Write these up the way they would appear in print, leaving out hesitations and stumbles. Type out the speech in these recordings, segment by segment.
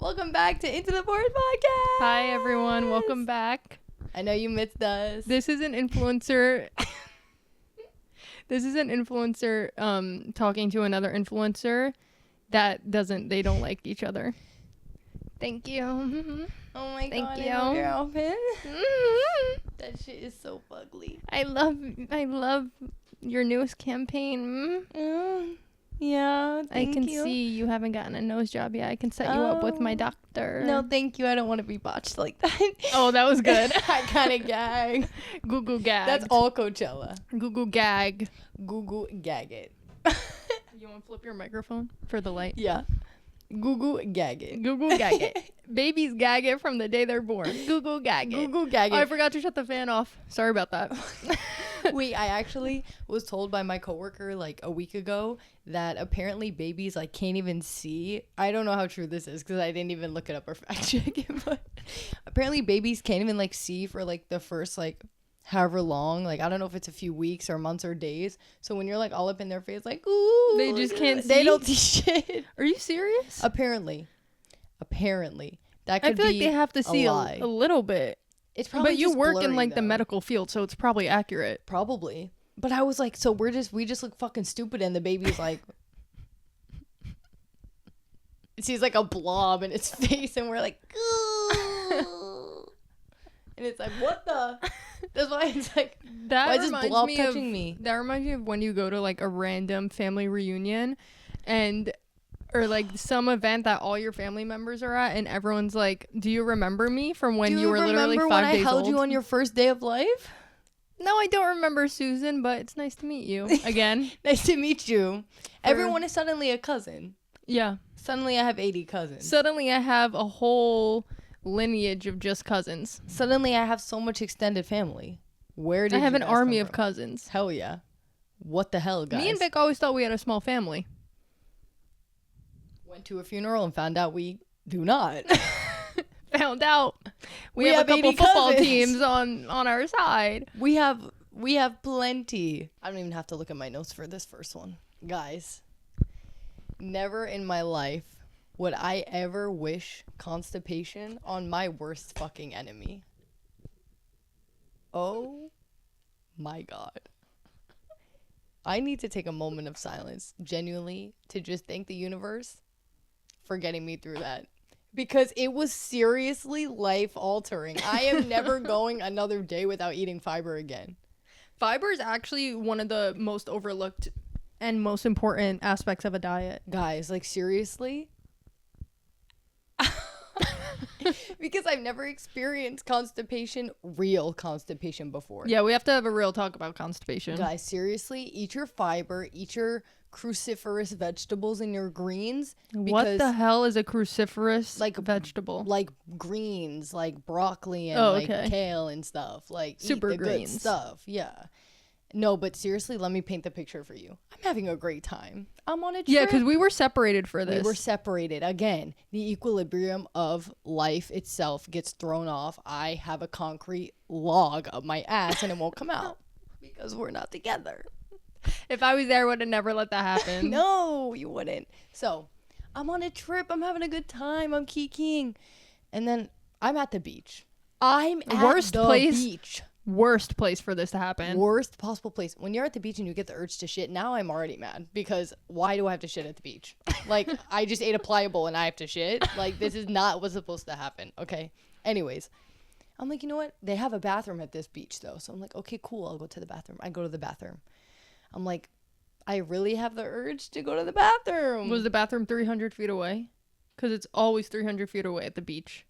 Welcome back to Into the Board Podcast. Hi, everyone. Welcome back. I know you missed us. This is an influencer. This is an influencer talking to another influencer they don't like each other. Thank you. Oh my Thank god, you. I love your outfit. That shit is so ugly. I love your newest campaign. Yeah, I can you. see you haven't gotten a nose job yet. I can set you up with my doctor. No, thank you. I don't want to be botched like that. Oh, that was good. I kind of gag. Goo gag. That's all Coachella. Goo gag. Goo gag it. You want to flip your microphone for the light? Yeah. Goo gag it. Goo gag it. Babies gag it from the day they're born. Goo gag it. Goo gag it. Oh, I forgot to shut the fan off. Sorry about that. Wait, I actually was told by my coworker like a week ago that apparently babies like can't even see. I don't know how true this is because I didn't even look it up or fact check it, but apparently babies can't even like see for like the first like however long. Like I don't know if it's a few weeks or months or days. So when you're like all up in their face like ooh, They just can't see? They don't see shit. Are you serious? Apparently that could I feel like be they have to see a lie. little bit. It's probably But you just work in blurry, like the though. medical field, so it's probably accurate. Probably. But I was like, so we just look fucking stupid and the baby's like sees like a blob in its face and we're like ooh. And it's like what the that's why it's like That why is this reminds blob me touching of, me? That reminds me of when you go to like a random family reunion or like some event that all your family members are at and everyone's like, do you remember me from when you were literally 5 days old? when I held you on your first day of life? No, I don't remember, Susan, but it's nice to meet you again. Nice to meet you. Everyone is suddenly a cousin. Yeah. Suddenly I have 80 cousins. Suddenly I have a whole lineage of just cousins. Suddenly I have so much extended family. Where did I have you an guys army come of from? cousins. Hell yeah. What the hell, guys? Me and Vic always thought we had a small family. Went to a funeral and found out we do not. Found out we We have a have couple 80 football cousins. teams on our side. We have plenty. I don't even have to look at my notes for this first one. Guys, never in my life would I ever wish constipation on my worst fucking enemy. Oh my god. I need to take a moment of silence, genuinely, to just thank the universe for getting me through that. Because it was seriously life-altering. I am never going another day without eating fiber again. Fiber is actually one of the most overlooked and most important aspects of a diet. Guys, like seriously? Because I've never experienced real constipation before. Yeah, we have to have a real talk about constipation. Guys, seriously, eat your fiber, eat your cruciferous vegetables and your greens. What the hell is a cruciferous vegetable? Like greens, like broccoli and like kale and stuff. Like super eat the greens good stuff. Yeah. No, but seriously, let me paint the picture for you. I'm having a great time. I'm on a trip. Yeah, because we were separated for this. We were separated. Again, the equilibrium of life itself gets thrown off. I have a concrete log up my ass and it won't come out because we're not together. If I was there, I would have never let that happen. No, you wouldn't. So, I'm on a trip. I'm having a good time. I'm kikiing. And then I'm at the beach. I'm at the beach. Worst place for this to happen. Worst possible place. When you're at the beach and you get the urge to shit, now I'm already mad because why do I have to shit at the beach? Like, I just ate a pliable and I have to shit. Like, this is not what's supposed to happen. Okay. Anyways, I'm like, you know what? They have a bathroom at this beach though. So I'm like, okay, cool. I'll go to the bathroom. I go to the bathroom. I'm like, I really have the urge to go to the bathroom. Was the bathroom 300 feet away? Because it's always 300 feet away at the beach.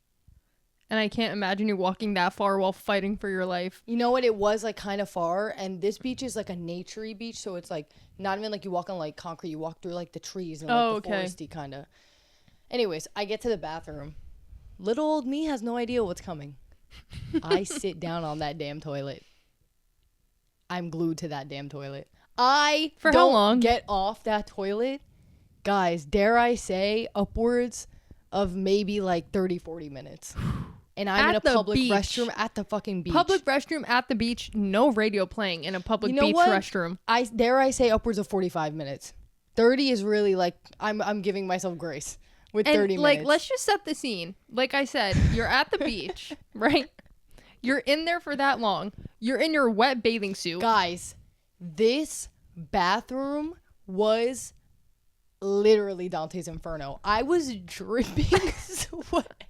And I can't imagine you walking that far while fighting for your life. You know what? It was like kind of far. And this beach is like a naturey beach. So it's like not even like you walk on like concrete. You walk through like the trees and like the foresty kind of. Anyways, I get to the bathroom. Little old me has no idea what's coming. I sit down on that damn toilet. I'm glued to that damn toilet. For how long? Get off that toilet. Guys, dare I say upwards of maybe like 30, 40 minutes. And I'm in a public restroom at the fucking beach. Public restroom at the beach, no radio playing in a public beach restroom. I say upwards of 45 minutes. 30 is really like I'm giving myself grace. with And 30 like, minutes. let's just set the scene. Like I said, you're at the beach, right? You're in there for that long. You're in your wet bathing suit. Guys, this bathroom was literally Dante's Inferno. I was dripping sweat.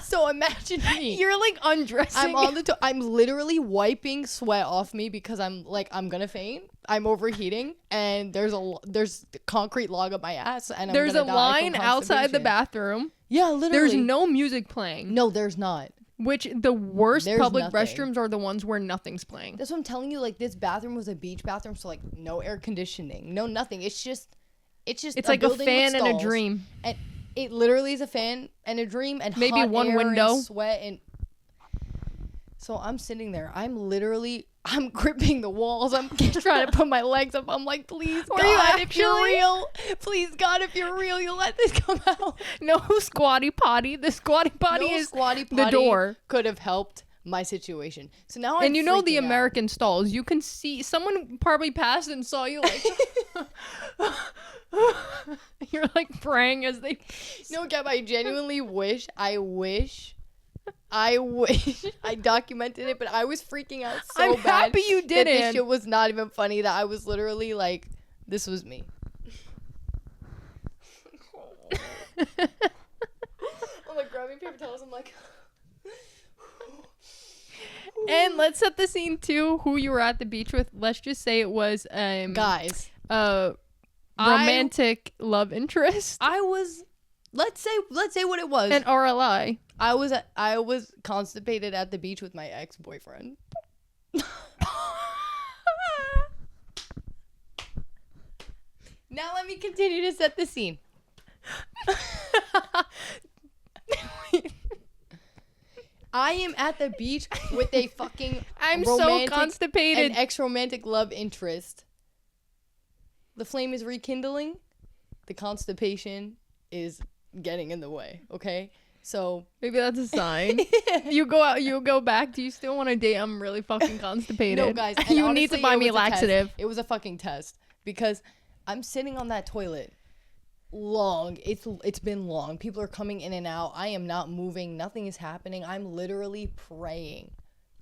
So imagine me. You're like undressing. I'm literally wiping sweat off me because I'm gonna faint. I'm overheating, and there's concrete log up my ass, and There's a I'm gonna die line from outside the constipation. bathroom. Yeah, literally. There's no music playing. No, there's not. Which the worst There's public nothing. restrooms are the ones where nothing's playing. That's what I'm telling you. Like, this bathroom was a beach bathroom, so like no air conditioning, no nothing. It's like a fan with and a stalls. dream. And it literally is a fan and a dream and maybe hot one air window, and sweat and. So I'm sitting there. I'm gripping the walls. I'm trying to put my legs up. I'm like, please, God, if you're real, please, God, if you're real, you let this come out. No squatty potty. The squatty potty is squatty the potty door. Could have helped my situation. So now And you know the freaking out. American stalls. You can see someone probably passed and saw you like. You're like praying as they. No, Gab, I genuinely wish I documented it, but I was freaking out so I'm bad. happy you That didn't. this shit was not even funny. That I was literally like, this was me. I'm like grabbing paper towels. I'm like. And let's set the scene too. Who you were at the beach with? Let's just say it was Guys, romantic love interest. I was. Let's say what it was. An RLI. I was constipated at the beach with my ex-boyfriend. Now let me continue to set the scene. I am at the beach with a fucking I'm so constipated. an ex-romantic love interest. The flame is rekindling. The constipation is getting in the way, okay? So Maybe that's a sign. You go out, you go back. Do you still want to date? I'm really fucking constipated. no, guys, and you need honestly, to buy it me a was test. laxative. It was a fucking test because I'm sitting on that toilet long. It's been long. People are coming in and out. I am not moving. Nothing is happening. I'm literally praying.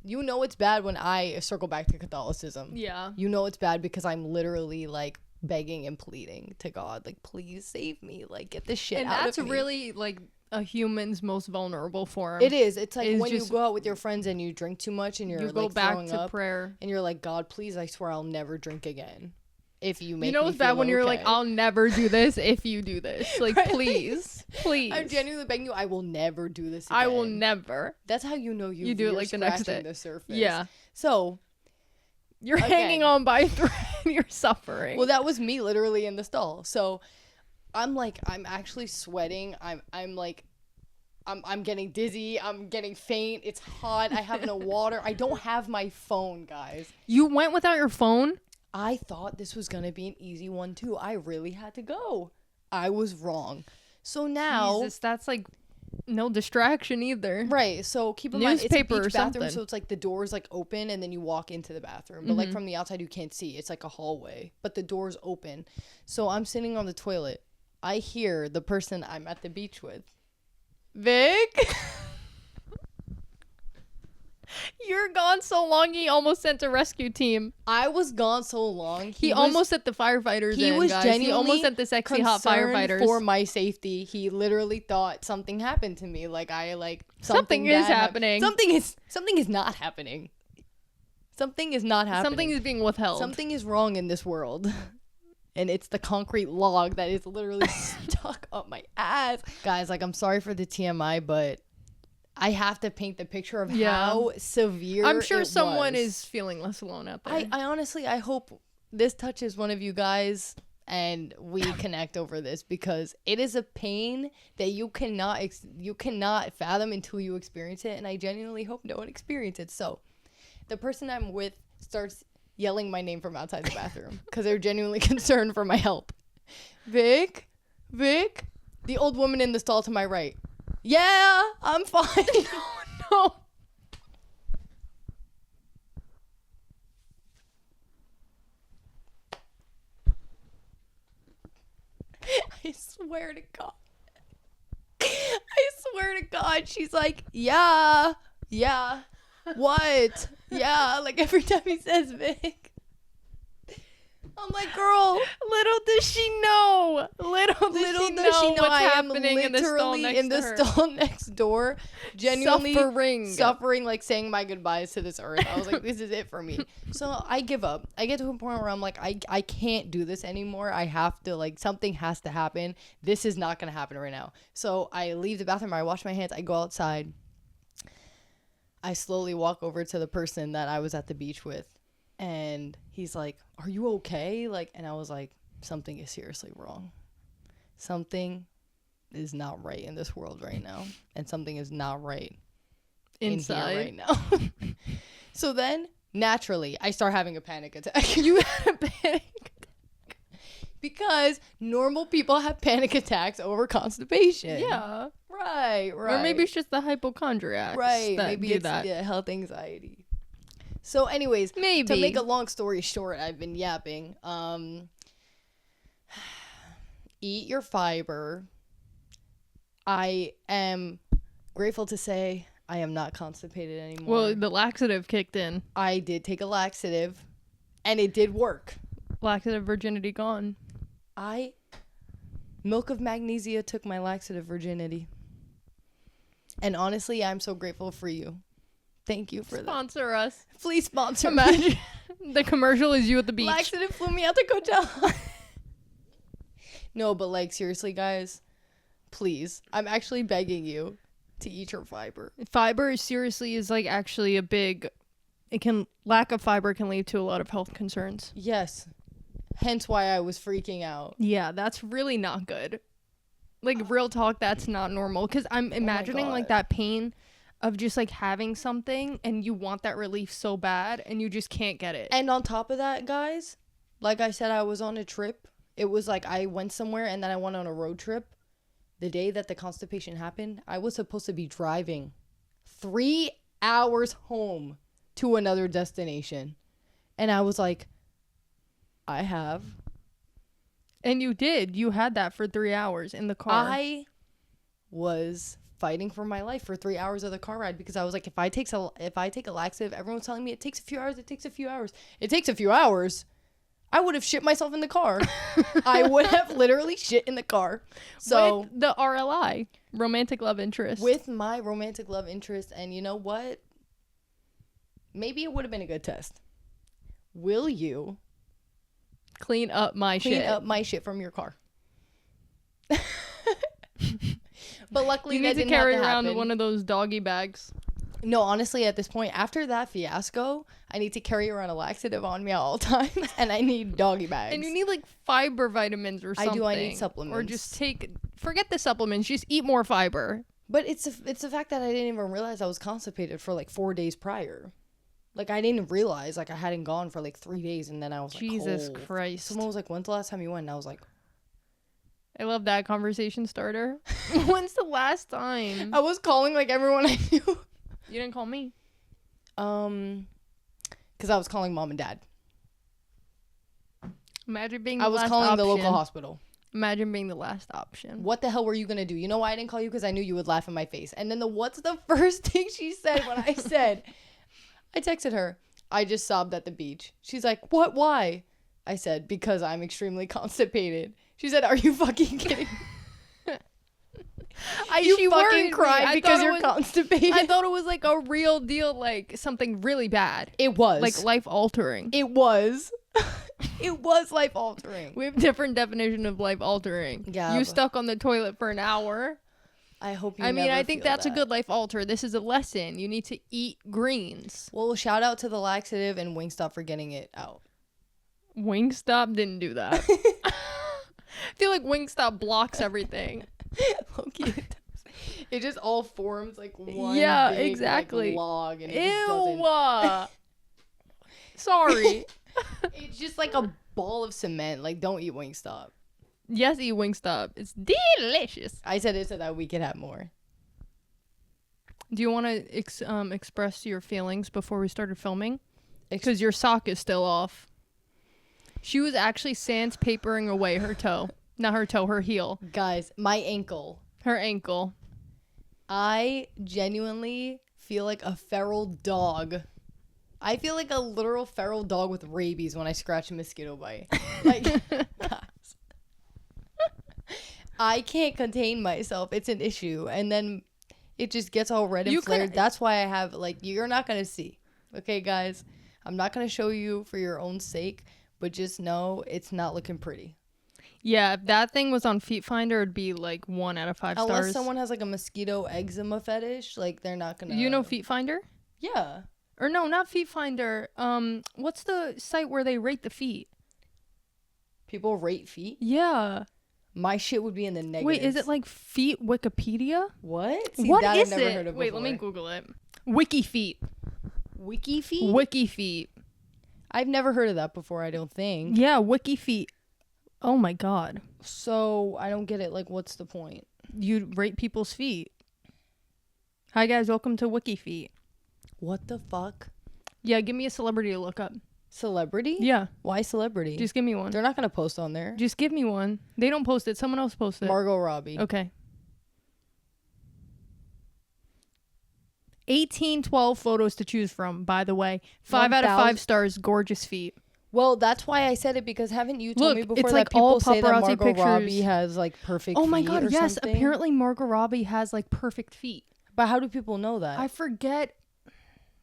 You know it's bad when I circle back to Catholicism. Yeah. You know it's bad because I'm literally like begging and pleading to God, like, please save me, like, get this shit And out that's of me. really like a human's most vulnerable form. It is. It's like It's when just- you go out with your friends and you drink too much and you're You go like back throwing to up prayer. and you're like, God, please, I swear I'll never drink again. If you make You know me it's bad feel when you're like, okay. I'll never do this if you do this. Like, Right? please. I'm genuinely begging you, I will never do this again. I will never. That's how you know You do it you're like the next scratching day. the surface. Yeah. So, You're Again. hanging on by a thread. You're suffering. well, that was me literally in the stall. So, I'm actually sweating. I'm getting dizzy. I'm getting faint. It's hot. I have no water. I don't have my phone, guys. You went without your phone? I thought this was going to be an easy one, too. I really had to go. I was wrong. So now... Jesus, that's like no distraction either. Right. So keep in mind, it's a Newspaper or beach bathroom, something. so it's like the door's like open and then you walk into the bathroom. But like from the outside, you can't see. It's like a hallway, but the door's open. So I'm sitting on the toilet. I hear the person I'm at the beach with. Vic? You're gone so long, he almost sent a rescue team. I was gone so long. He almost sent the firefighters He in, was guys. genuinely He almost sent the sexy hot concerned firefighters. for my safety. He literally thought something happened to me. Like Something is happening. Something is not happening. Something is not happening. Something is being withheld. Something is wrong in this world. And it's the concrete log that is literally stuck up my ass. Guys, like, I'm sorry for the TMI, but I have to paint the picture of how severe I'm sure it someone was. is feeling less alone out there. I honestly, I hope this touches one of you guys and we connect over this, because it is a pain that you cannot fathom until you experience it. And I genuinely hope no one experiences it. So the person I'm with starts yelling my name from outside the bathroom because they're genuinely concerned for my help. Vic, the old woman in the stall to my right. Yeah, I'm fine. no. I swear to God. I swear to God, she's like, yeah, what? Yeah, like every time he says Vic. I'm like, girl, Little does she know. Little does she know what's I am happening in the stall literally next in the to her. stall next door, genuinely Suffering. like saying my goodbyes to this earth. I was like, this is it for me. So I give up. I get to a point where I'm like, I can't do this anymore. I have to, like, something has to happen. This is not gonna happen right now. So I leave the bathroom. I wash my hands. I go outside. I slowly walk over to the person that I was at the beach with. And he's like, are you okay? Like, and I was like, something is seriously wrong. Something is not right in this world right now. And something is not right Inside. in here right now. So then, naturally, I start having a panic attack. You had a panic attack. Because normal people have panic attacks over constipation. Yeah. Right. Or maybe it's just the hypochondriacs. Right. That Maybe do it's that. health anxiety. So anyways, Maybe. to make a long story short, I've been yapping. Eat your fiber. I am grateful to say I am not constipated anymore. Well, the laxative kicked in. I did take a laxative, and it did work. Laxative virginity gone. Milk of magnesia took my laxative virginity. And honestly, I'm so grateful for you. Thank you for that. Sponsor us. Please sponsor me. Imagine the commercial is you at the beach. Laxative flew me out to Coachella. No, but like, seriously, guys, please. I'm actually begging you to eat your fiber. Fiber seriously is like actually a big, lack of fiber can lead to a lot of health concerns. Yes. Hence why I was freaking out. Yeah, that's really not good. Like, real talk, that's not normal. Because I'm imagining like that pain of just like having something and you want that relief so bad and you just can't get it. And on top of that, guys, like I said, I was on a trip. It was like I went somewhere and then I went on a road trip. The day that the constipation happened, I was supposed to be driving 3 hours home to another destination. And I was like, I have. And you did. You had that for 3 hours in the car. I was fighting for my life for 3 hours of the car ride because I was like, if I take a laxative, everyone's telling me it takes a few hours. It takes a few hours. I would have shit myself in the car. I would have literally shit in the car. So with the RLI, romantic love interest. With my romantic love interest, and you know what? Maybe it would have been a good test. Will you clean up my shit from your car? But luckily, you need that to didn't carry have to around happen. one of those doggy bags. No, honestly, at this point, after that fiasco, I need to carry around a laxative on me at all times, and I need doggy bags. And you need like fiber vitamins or something. I need supplements. Or just forget the supplements, just eat more fiber. But it's the fact that I didn't even realize I was constipated for like 4 days prior. Like, I didn't realize, like, I hadn't gone for like 3 days, and then I was like, Jesus Christ. Someone was like, when's the last time you went? And I was like, I love that conversation starter. When's the last time? I was calling like everyone I knew. You didn't call me? Because I was calling mom and dad. Imagine being the I was last calling option. the local hospital. Imagine being the last option. What the hell were you going to do? You know why I didn't call you? Because I knew you would laugh in my face. And then what's the first thing she said when I said, I texted her, I just sobbed at the beach. She's like, what? Why? I said, because I'm extremely constipated. She said, are you fucking kidding? You fucking cried because you're constipated. I thought it was like a real deal, like something really bad. It was. Like life altering. It was. It was life altering. We have different definition of life altering. Yeah. You stuck on the toilet for an hour. I hope you I think that's a good life alter. This is a lesson. You need to eat greens. Well, shout out to the laxative and Wingstop for getting it out. Wingstop didn't do that. I feel like Wingstop blocks everything. Okay, it just all forms like one big, exactly. like, log and it Ew. just Sorry. it's just like a ball of cement. Like, don't eat Wingstop. Yes, eat Wingstop. It's delicious. I said it so that we could have more. Do you want to express your feelings before we started filming? Because your sock is still off. She was actually sandpapering away her toe. Not her toe, her heel. Guys, my ankle. Her ankle. I genuinely feel like a feral dog. I feel like a literal feral dog with rabies when I scratch a mosquito bite. Like, guys, I can't contain myself. It's an issue. And then it just gets all red and flared. That's why I have, like, you're not going to see. Okay, guys? I'm not going to show you for your own sake, but just know it's not looking pretty. Yeah, if that thing was on Feet Finder, it'd be like 1 out of 5 stars. Unless someone has like a mosquito eczema fetish, like they're not gonna. You know Feet Finder? Yeah. Or no, not Feet Finder. What's the site where they rate the feet? People rate feet? Yeah. My shit would be in the negatives. Wait, is it like Feet Wikipedia? What? See, what that is I've never it? heard of Wait, before. let me Google it. Wikifeet. Wikifeet? Wikifeet. I've never heard of that before, I don't think. Yeah, Wikifeet. Oh my god. So, I don't get it. Like, what's the point? You rate people's feet. Hi guys, welcome to Wikifeet. What the fuck? Yeah, give me a celebrity to look up. Celebrity? Yeah. Why celebrity? Just give me one. They're not going to post on there. Just give me one. They don't post it. Someone else posts it. Margot Robbie. Okay. 12 photos to choose from, by the way. 5 out of 5 stars, gorgeous feet. Well, that's why I said it, because haven't you told me before it's that like people all say that paparazzi Margot pictures. Robbie has like perfect feet? Oh my god, yes. Something? Apparently Margot Robbie has like perfect feet. But how do people know that? I forget.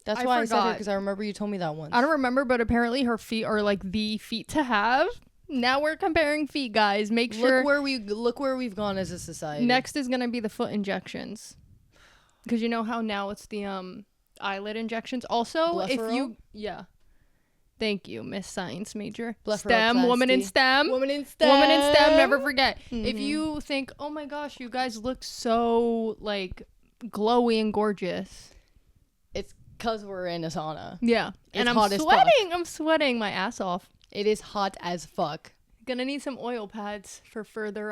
That's why I said it, because I remember you told me that once. I don't remember, but apparently her feet are like the feet to have. Now we're comparing feet, guys. Make sure. Look where we've gone as a society. Next is gonna be the foot injections, because you know how now it's the eyelid injections. Also, Blepharal? Thank you, Miss Science major. Blepharoplasty. Woman in STEM. Woman in STEM. Woman in STEM. Never forget. Mm-hmm. If you think, oh my gosh, you guys look so like glowy and gorgeous. It's because we're in a sauna. Yeah, and I'm sweating. I'm sweating my ass off. It is hot as fuck. Gonna need some oil pads for further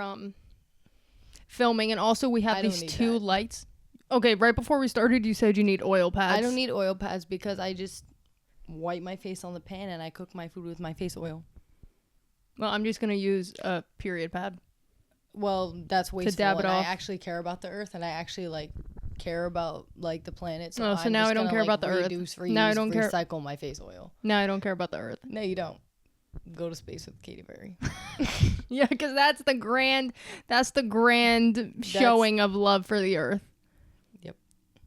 filming, and also we have these 2 lights. Okay, right before we started, you said you need oil pads. I don't need oil pads because I just wipe my face on the pan and I cook my food with my face oil. Well, I'm just gonna use a period pad. Well, that's wasteful. To dab it off. I actually care about the earth, and I actually like care about like the planet. So now I don't care about the earth. Now I don't care. Recycle my face oil. Now I don't care about the earth. No, you don't. Go to space with Katy Perry. Yeah, because that's the grand showing of love for the earth. Yep.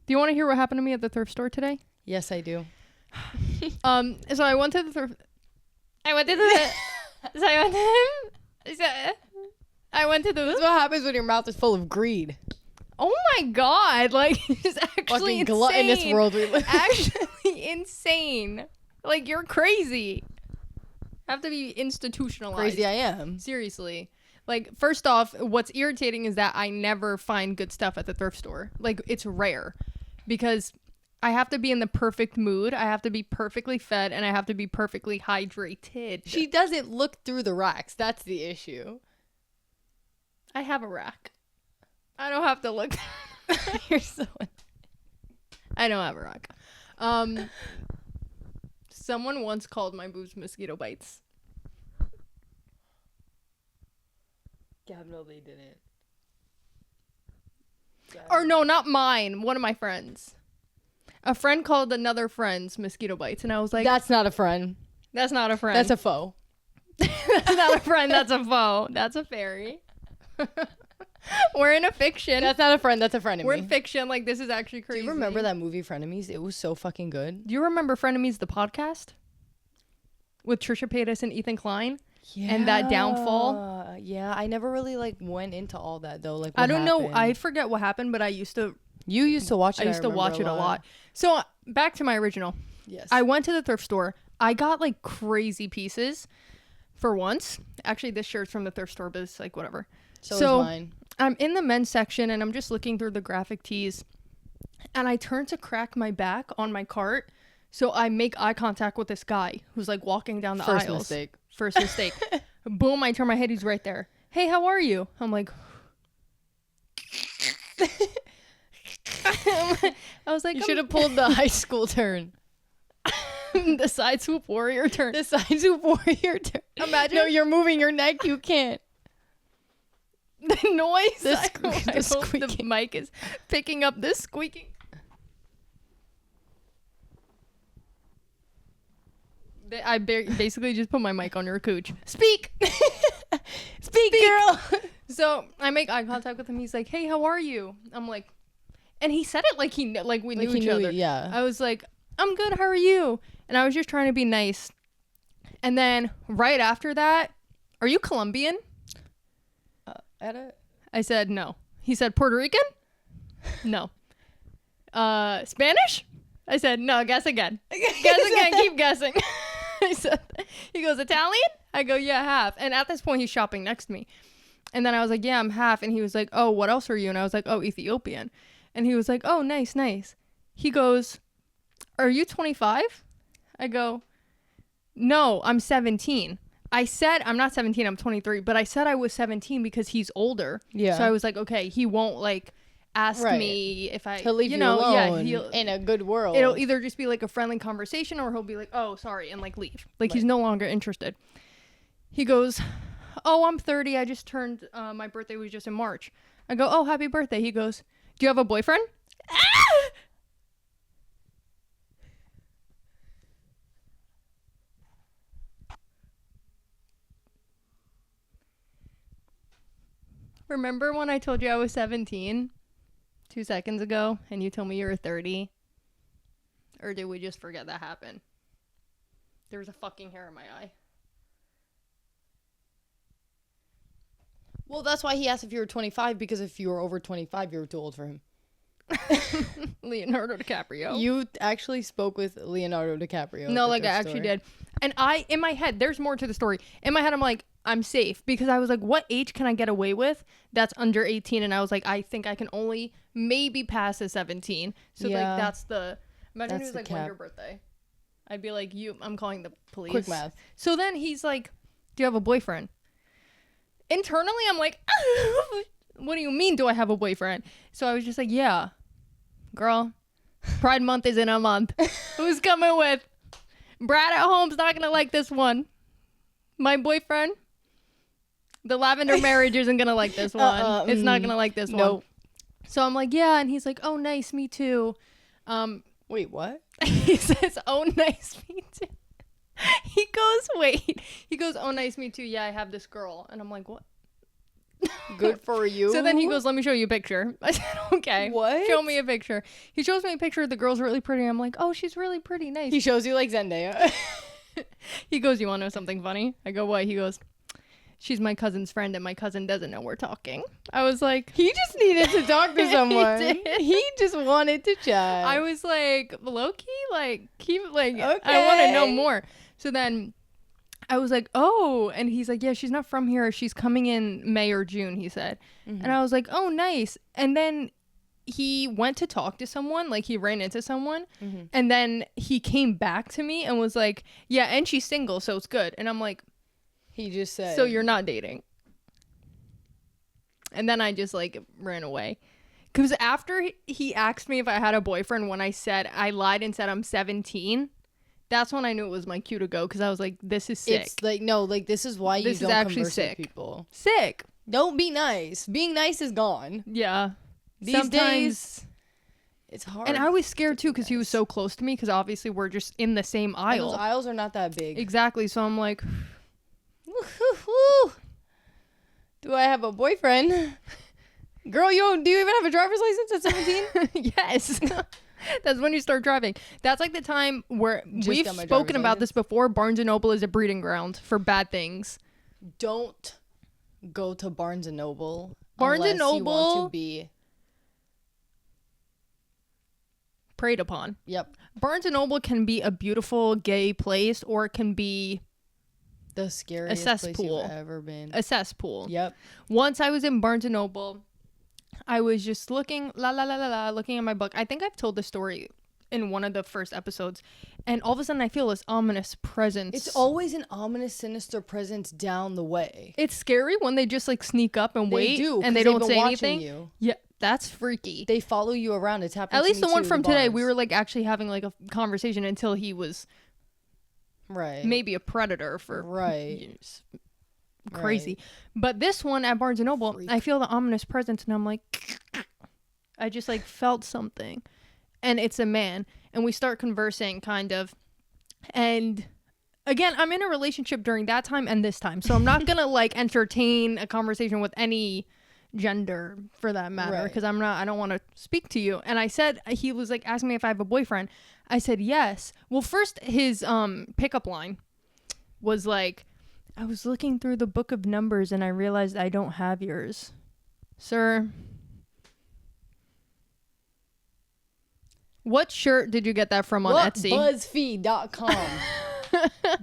Do you want to hear what happened to me at the thrift store today? Yes, I do. So I went to the thrift. I went to the. That's what happens when your mouth is full of greed. Oh my god! Like, it's actually insane. Gluttonous world we live. Actually insane. Like, you're crazy. Have to be institutionalized. Crazy I am. Seriously. Like, first off, what's irritating is that I never find good stuff at the thrift store. Like, it's rare. Because I have to be in the perfect mood. I have to be perfectly fed. And I have to be perfectly hydrated. She doesn't look through the racks. That's the issue. I have a rack. I don't have to look. You're so... I don't have a rack. Someone once called my boobs mosquito bites. God, no, they didn't. God. Or no, not mine. One of my friends. A friend called another friend's mosquito bites, and I was like, that's not a friend. That's not a friend. That's a foe. That's not a friend. That's a foe. That's a fairy. We're in a fiction. That's not a friend. That's a frenemy. We're in fiction. Like, this is actually crazy. Do you remember that movie Frenemies? It was so fucking good. Do you remember Frenemies, the podcast? With Trisha Paytas and Ethan Klein? Yeah. And that downfall? Yeah, I never really, like, went into all that, though. Like, I don't know. I forget what happened, but I used to... You used to watch it. I used to watch it a lot. So, back to my original. Yes. I went to the thrift store. I got, like, crazy pieces for once. Actually, this shirt's from the thrift store, but it's, like, whatever. So is mine. I'm in the men's section, and I'm just looking through the graphic tees, and I turn to crack my back on my cart, so I make eye contact with this guy who's, like, walking down the aisles. First mistake. Boom, I turn my head, he's right there. Hey, how are you? I'm like... I was like... You should have pulled the high school turn. The side swoop warrior turn. The side swoop warrior turn. Imagine. No, you're moving your neck, you can't. The noise. I hope squeaking. the mic is picking up this squeaking. I basically just put my mic on your cooch. Speak! Speak, girl! So I make eye contact with him. He's like, hey, how are you? I'm like, and he said it like we knew each other. Yeah. I was like, I'm good, how are you? And I was just trying to be nice. And then right after that, are you Colombian? I said no. He said Puerto Rican? No. Spanish? I said no, guess again. Guess again, keep guessing. He goes, Italian? I go, yeah, half. And at this point, he's shopping next to me. And then I was like, yeah, I'm half. And he was like, oh, what else are you? And I was like, oh, Ethiopian. And he was like, oh, nice, nice. He goes, are you 25? I go, no, I'm 17. I said, I'm not 17, I'm 23. But I said I was 17 because he's older. Yeah. So I was like, okay, he won't like ask me if he'll leave you alone in a good world. It'll either just be like a friendly conversation or he'll be like, oh, sorry, and like leave. Like he's no longer interested. He goes, oh, I'm 30. I just turned, my birthday was just in March. I go, oh, happy birthday. He goes, do you have a boyfriend? Remember when I told you I was 17 2 seconds ago and you told me you were 30? Or did we just forget that happened? There was a fucking hair in my eye. Well, that's why he asked if you were 25, because if you were over 25, you were too old for him. Leonardo DiCaprio. You actually spoke with Leonardo DiCaprio. No, like I actually did. And in my head, there's more to the story. In my head, I'm like, I'm safe, because I was like, what age can I get away with that's under 18? And I was like, I think I can only maybe pass a 17. So like that's the, imagine he was like, when's your birthday? I'd be like, I'm calling the police. Quick math. So then he's like, do you have a boyfriend? Internally, I'm like, what do you mean, do I have a boyfriend? So I was just like, yeah, girl, Pride Month is in a month. Who's coming with? Brad at home's not gonna like this one. My boyfriend, the lavender marriage, isn't gonna like this one. It's not gonna like this one. So I'm like, yeah, and he's like, oh, nice, me too. Wait, what? He says, oh, nice, me too. He goes, oh, nice, me too. Yeah, I have this girl. And I'm like, what? Good for you. So then he goes, let me show you a picture. I said, okay. What? Show me a picture. He shows me a picture. The girl's really pretty. I'm like, oh, she's really pretty. Nice. He shows you like Zendaya. He goes, you want to know something funny? I go, what? He goes, she's my cousin's friend and my cousin doesn't know we're talking. I was like, he just needed to talk to someone. He just wanted to chat. I was like, low-key, like, keep, like, okay. I want to know more. So then I was like, oh, and he's like, yeah, she's not from here. She's coming in May or June, he said. Mm-hmm. And I was like, oh, nice. And then he went to talk to someone, like he ran into someone, mm-hmm. and then he came back to me and was like, yeah, and she's single, so it's good. And I'm like, he just said, so you're not dating? And then I just like ran away. Because after he asked me if I had a boyfriend, when I lied and said I'm 17, that's when I knew it was my cue to go, because I was like, this is sick. It's like, no, like, this is why you don't converse with people. Sick. Don't be nice. Being nice is gone. Yeah. These days, it's hard. And I was scared too, because he was so close to me, because obviously we're just in the same aisle. And those aisles are not that big. Exactly. So I'm like, do I have a boyfriend? Girl, do you even have a driver's license at 17? Yes. That's when you start driving. That's like the time where we've spoken about this before. Barnes & Noble is a breeding ground for bad things. Don't go to Barnes & Noble. Barnes & Noble. You want to be preyed upon. Yep. Barnes & Noble can be a beautiful gay place, or it can be the scariest place you've ever been. A cesspool. Yep. Once I was in Barnes & Noble, I was just looking at my book. I think I've told the story in one of the first episodes, and all of a sudden I feel this ominous presence. It's always an ominous, sinister presence down the way. It's scary when they just like sneak up and wait, and they don't say anything. You. Yeah, that's freaky. They follow you around. It's happening. At least the one from today, we were like actually having like a conversation until he was right, maybe a predator for right. crazy. But this one at Barnes & Noble, I feel the ominous presence, and I'm like, I just like felt something. And it's a man. And we start conversing, kind of. And again, I'm in a relationship during that time and this time. So I'm not going to like entertain a conversation with any gender for that matter. Because I don't want to speak to you. And I said, he was like asking me if I have a boyfriend. I said, yes. Well, first his pickup line was like, I was looking through the book of numbers and I realized I don't have yours. Sir. What shirt did you get that from on Etsy? BuzzFeed.com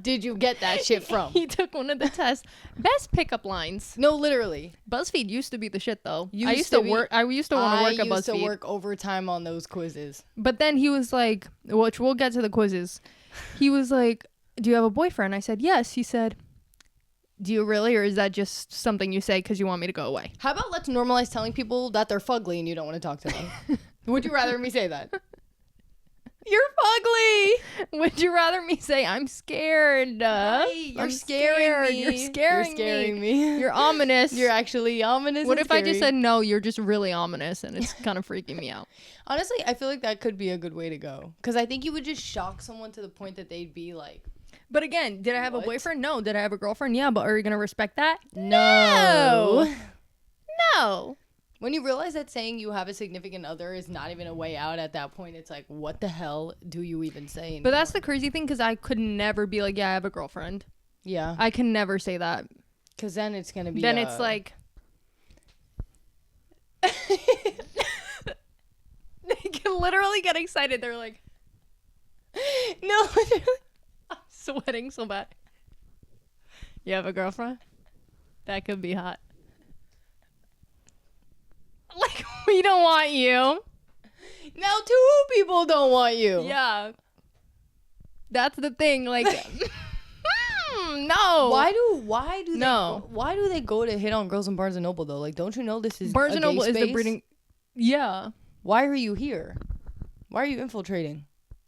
did you get that shit from? He took one of the tests. Best pickup lines. No, literally. BuzzFeed used to be the shit though. I used to want to work at BuzzFeed. I used to work overtime on those quizzes. But then he was like, which we'll get to the quizzes. He was like, do you have a boyfriend? I said, yes. He said, do you really? Or is that just something you say because you want me to go away? How about let's normalize telling people that they're fugly and you don't want to talk to them? Would you rather me say that? You're fugly. Would you rather me say I'm scared? Right, you're scaring me. You're scaring me. You're ominous. You're actually ominous. What if scary. I just said no? You're just really ominous, and it's kind of freaking me out. Honestly, I feel like that could be a good way to go because I think you would just shock someone to the point that they'd be like. But again, did I have a boyfriend? No. Did I have a girlfriend? Yeah. But are you gonna respect that? No. No. When you realize that saying you have a significant other is not even a way out at that point, it's like, what the hell do you even say anymore? But that's the crazy thing because I could never be like, yeah, I have a girlfriend. Yeah. I can never say that. Because then it's going to be... Then it's like... They can literally get excited. They're like... No, literally. I'm sweating so bad. You have a girlfriend? That could be hot. Like, we don't want you. Now 2 people don't want you. Yeah. That's the thing. Like, no. Why do they go to hit on girls in Barnes & Noble, though? Like, don't you know this is Barnes & Noble is the breeding... Yeah. Why are you here? Why are you infiltrating?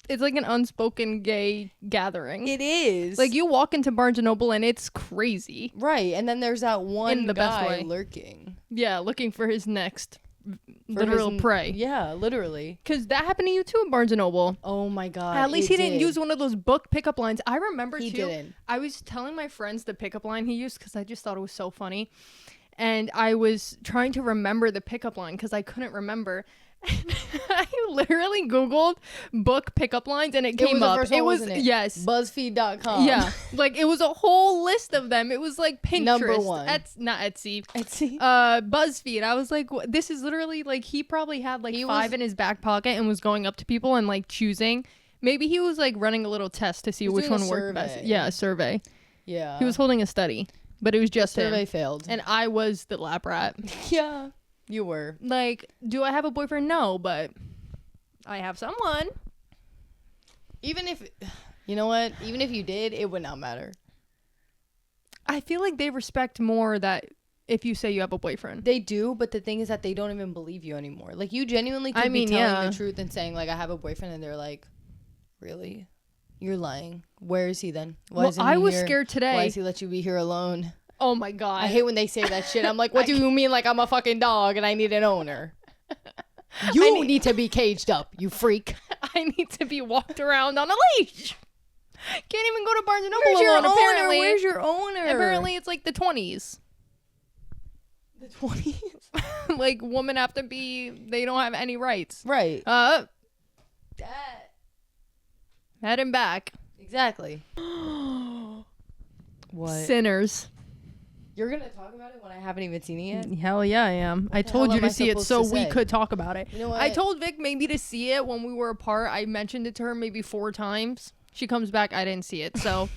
It's like an unspoken gay gathering. It is. Like, you walk into Barnes & Noble and it's crazy. Right. And then there's that one in the guy best way. lurking. Yeah, looking for his next literal prey. Yeah, literally. Because that happened to you too in Barnes & Noble. Oh my God. At least he didn't use one of those book pickup lines. I remember he too. Didn't. I was telling my friends the pickup line he used because I just thought it was so funny. And I was trying to remember the pickup line because I couldn't remember. I literally Googled book pickup lines and it came up. It was yes. BuzzFeed.com. Yeah. Like it was a whole list of them. It was like Pinterest. Number 1. Not Etsy. Etsy. BuzzFeed. I was like, this is literally like he probably had like 5 in his back pocket and was going up to people and like choosing. Maybe he was like running a little test to see which one worked best. Yeah, a survey. Yeah. He was holding a study, but it was just him. Survey failed. And I was the lab rat. Yeah. You were. Like, do I have a boyfriend? No, but I have someone. Even if, you know what? Even if you did, it would not matter. I feel like they respect more that if you say you have a boyfriend. They do, but the thing is that they don't even believe you anymore. Like, you genuinely could be telling the truth and saying, like, I have a boyfriend, and they're like, really? You're lying. Where is he then? Why isn't he was here? scared today. Why does he let you be here alone? Oh my God. I hate when they say that shit. I'm like, what do you mean like I'm a fucking dog and I need an owner? You need to be caged up, you freak. I need to be walked around on a leash. Can't even go to Barnes & Noble Where's your alone, owner? apparently. Where's your owner? Apparently it's like the 20s. The 20s? Like women have to be, they don't have any rights. Right. Head and back. Exactly. What? Sinners. You're going to talk about it when I haven't even seen it yet? Hell yeah, I am. I told you to see it so we could talk about it. You know what? I told Vic maybe to see it when we were apart. I mentioned it to her maybe 4 times. She comes back, I didn't see it. So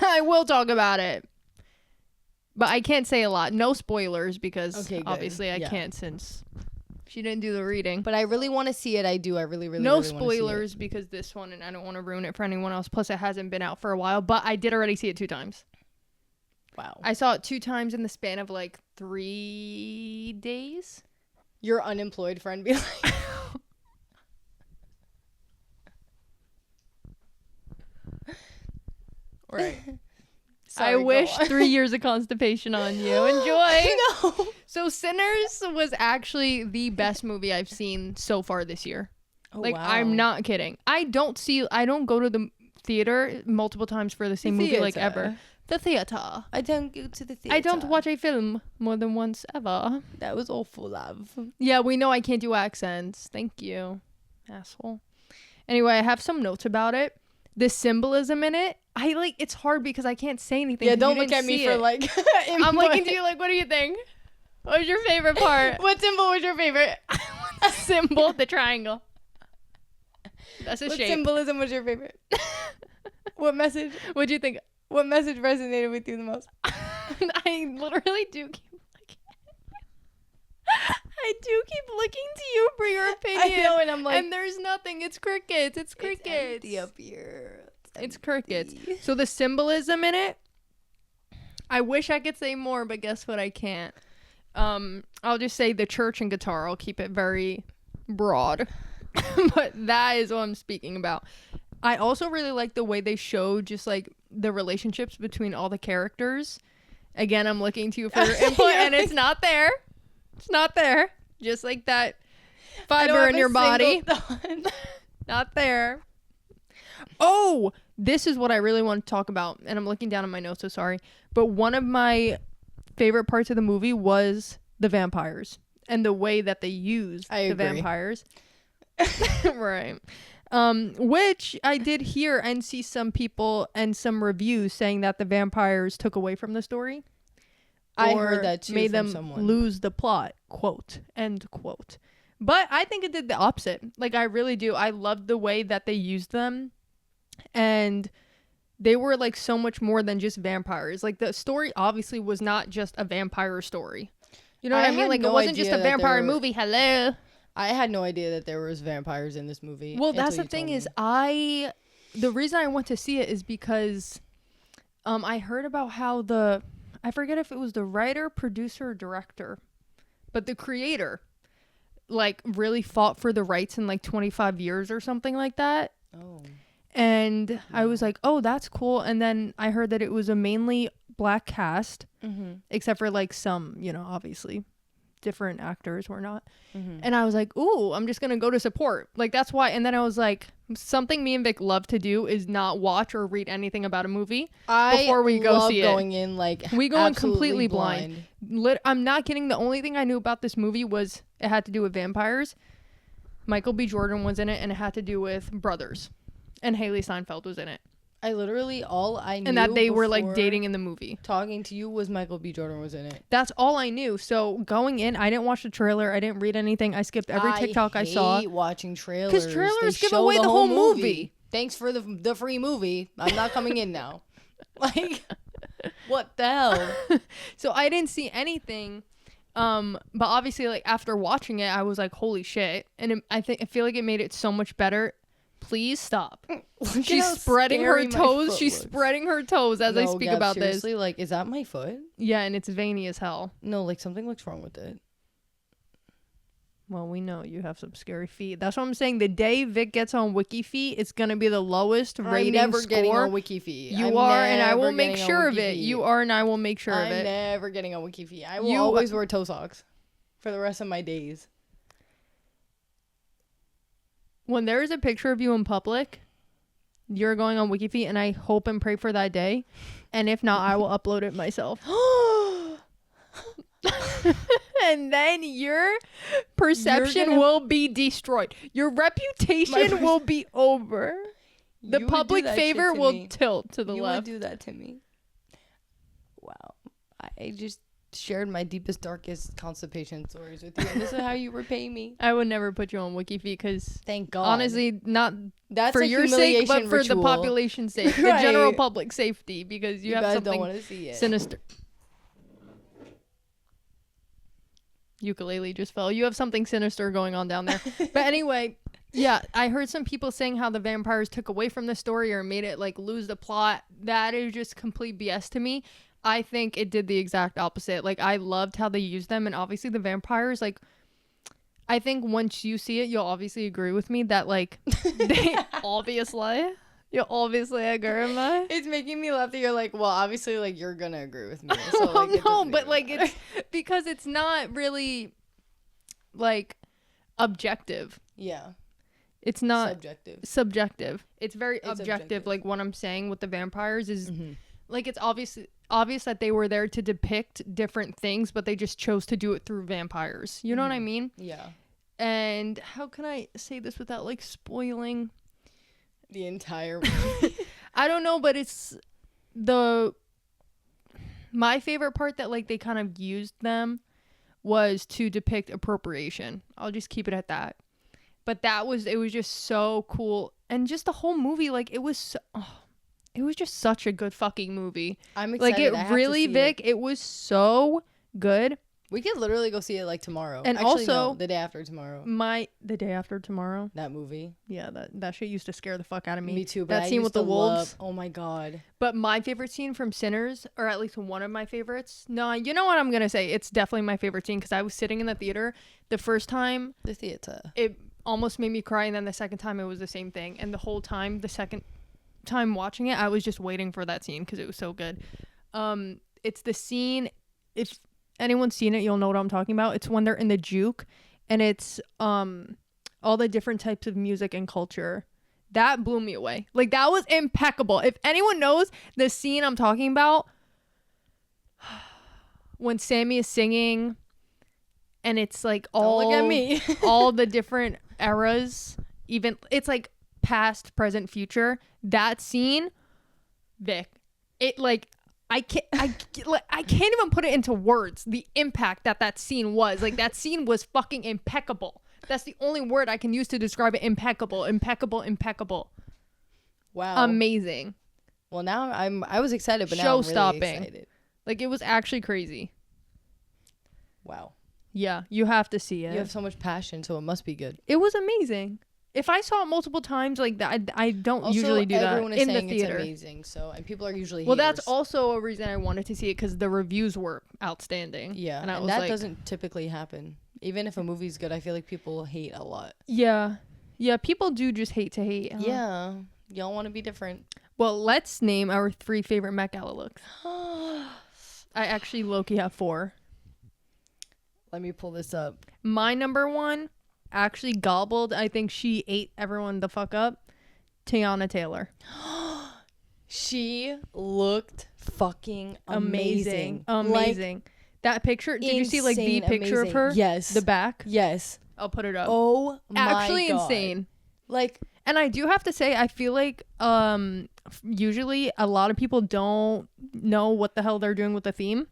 I will talk about it. But I can't say a lot. No spoilers because obviously I can't since she didn't do the reading. But I really want to see it. I do. I really no spoilers because this one, and I don't want to ruin it for anyone else. Plus, it hasn't been out for a while. But I did already see it 2 times. Wow. I saw it 2 times in the span of like 3 days. Your unemployed friend be like... Right. Sorry, I wish on. 3 years of constipation on you. Enjoy. No. So Sinners was actually the best movie I've seen so far this year. Oh, like, wow. I'm not kidding. I don't go to the theater multiple times for the same movie like ever. The theater. I don't go to the theater. I don't watch a film more than once ever. That was awful, love. Yeah, we know I can't do accents. Thank you, asshole. Anyway, I have some notes about it. The symbolism in it, it's hard because I can't say anything. Yeah, don't look at me for like. I'm looking to you like, what do you think? What was your favorite part? What symbol was your favorite? The symbol, the triangle. That's a what shape. symbolism was your favorite? What message? What'd you think? What message resonated with you the most? I literally do keep looking. I do keep looking to you for your opinion. I know, and I'm like, and there's nothing. It's crickets. It's crickets. It's empty up here. It's crickets. So the symbolism in it, I wish I could say more, but guess what? I can't. I'll just say the church and guitar. I'll keep it very broad. But that is what I'm speaking about. I also really like the way they show just like the relationships between all the characters. Again, I'm looking to you for your input, and it's not there. It's not there. Just like that fiber in your body. Not there. Oh, this is what I really want to talk about, and I'm looking down at my notes, so sorry. But one of my favorite parts of the movie was the vampires and the way that they used the vampires. Right. Which I did hear and see some people and some reviews saying that the vampires took away from the story. I heard that too. Made from them someone. lose the plot. Quote. End quote. But I think it did the opposite. Like, I really do. I loved the way that they used them. And they were like so much more than just vampires. Like, the story obviously was not just a vampire story. You know what I mean? Like, it wasn't just a vampire movie. Hello. I had no idea that there was vampires in this movie. Well, that's the thing is, the reason I went to see it is because I heard about how I forget if it was the writer, producer, or director, but the creator, like, really fought for the rights in like 25 years or something like that. Oh. And yeah. I was like, oh, that's cool. And then I heard that it was a mainly black cast, except for like some, obviously different actors were not. And I was like, ooh, I'm just gonna go to support. Like, that's why. And then I was like, something me and Vic love to do is not watch or read anything about a movie before we go see it. Going in like we go in completely blind. I'm not kidding. The only thing I knew about this movie was it had to do with vampires. Michael B. Jordan was in it, and it had to do with brothers, and Haley Steinfeld was in it. I literally, all I knew, and that they were like dating in the movie. Talking to you was Michael B. Jordan was in it. That's all I knew. So going in, I didn't watch the trailer. I didn't read anything. I skipped every TikTok I saw. I hate watching trailers. Because trailers give away the whole movie. Thanks for the free movie. I'm not coming in now. Like, what the hell? So I didn't see anything. But obviously, like, after watching it, I was like, holy shit. And I feel like it made it so much better. Please stop. She's spreading her toes. She's spreading her toes as I speak about this. Seriously, like, is that my foot? Yeah, and it's veiny as hell. No, like, something looks wrong with it. Well, we know you have some scary feet. That's what I'm saying. The day Vic gets on wikifeet, it's going to be the lowest rating I'm never score. Getting on wikifeet. You are, and I will make sure of it. You are, and I will make sure of it. I'm never getting on wikifeet. I will always wear toe socks for the rest of my days. When there is a picture of you in public, you're going on wikifeet, and I hope and pray for that day. And if not, I will upload it myself. And then your perception will be destroyed. Your reputation will be over. The public favor will tilt to the left. You would do that to me. Wow. I just shared my deepest, darkest constipation stories with you. And this is how you repay me. I would never put you on wikifeet because, thank God, honestly, not that's for your sake, but for ritual. the population's sake, right. The general public safety, because you have guys something don't want to see it. Sinister. Ukulele just fell. You have something sinister going on down there. But anyway, yeah, I heard some people saying how the vampires took away from the story or made it like lose the plot. That is just complete BS to me. I think it did the exact opposite. Like, I loved how they used them, and obviously the vampires, like, I think once you see it, you'll obviously agree with me that, like, they obviously, You obviously agree with me. It's making me laugh that you're like, well, obviously, like, you're gonna agree with me. So, Well, like, no, but like it's because it's not really like objective. Yeah. It's not subjective. It's very objective. Like what I'm saying with the vampires is like it's obvious that they were there to depict different things, but they just chose to do it through vampires. You know what I mean? Yeah. And how can I say this without like spoiling the entire movie? I don't know, but it's my favorite part that like they kind of used them was to depict appropriation. I'll just keep it at that. But it was just so cool. And just the whole movie, like it was just such a good fucking movie. I'm excited. Like it was so good. We could literally go see it like tomorrow. And actually, also no, the day after tomorrow. The day after tomorrow. That movie. Yeah, that shit used to scare the fuck out of me. Me too. But that scene with the wolves. Oh my god. But my favorite scene from Sinners, or at least one of my favorites. No, you know what I'm gonna say? It's definitely my favorite scene because I was sitting in the theater the first time. The theater. It almost made me cry, and then the second time it was the same thing. And the whole time, the second time watching it, I was just waiting for that scene because it was so good. It's the scene. If anyone's seen it, you'll know what I'm talking about. It's when they're in the juke, and it's all the different types of music and culture. That blew me away. Like that was impeccable. If anyone knows the scene I'm talking about, when Sammy is singing, and it's like all Don't look at me. all the different eras, even it's like past, present, future. That scene, Vic, it like. I can't even put it into words. The impact that scene was. Like that scene was fucking impeccable. That's the only word I can use to describe it. Impeccable. Wow. Amazing. Well, now I was excited, but now I'm really excited. Like it was actually crazy. Wow. Yeah, you have to see it. You have so much passion, so it must be good. It was amazing. If I saw it multiple times, like that, I don't also, usually do that everyone is in the saying theater. It's amazing, so and people are usually well, haters. that's also a reason I wanted to see it because the reviews were outstanding. Yeah, and that like, doesn't typically happen. Even if a movie's good, I feel like people hate a lot. Yeah, people do just hate to hate. Huh? Yeah, y'all want to be different. Well, let's name our 3 favorite Met Gala looks. I actually low-key have 4. Let me pull this up. My number 1. Actually gobbled. I think she ate everyone the fuck up. Tiana Taylor. She looked fucking amazing. Like, that picture. Did you see like the picture of her? Yes. The back? Yes. I'll put it up. Oh my actually God. Insane. Like, and I do have to say, I feel like usually a lot of people don't know what the hell they're doing with the theme.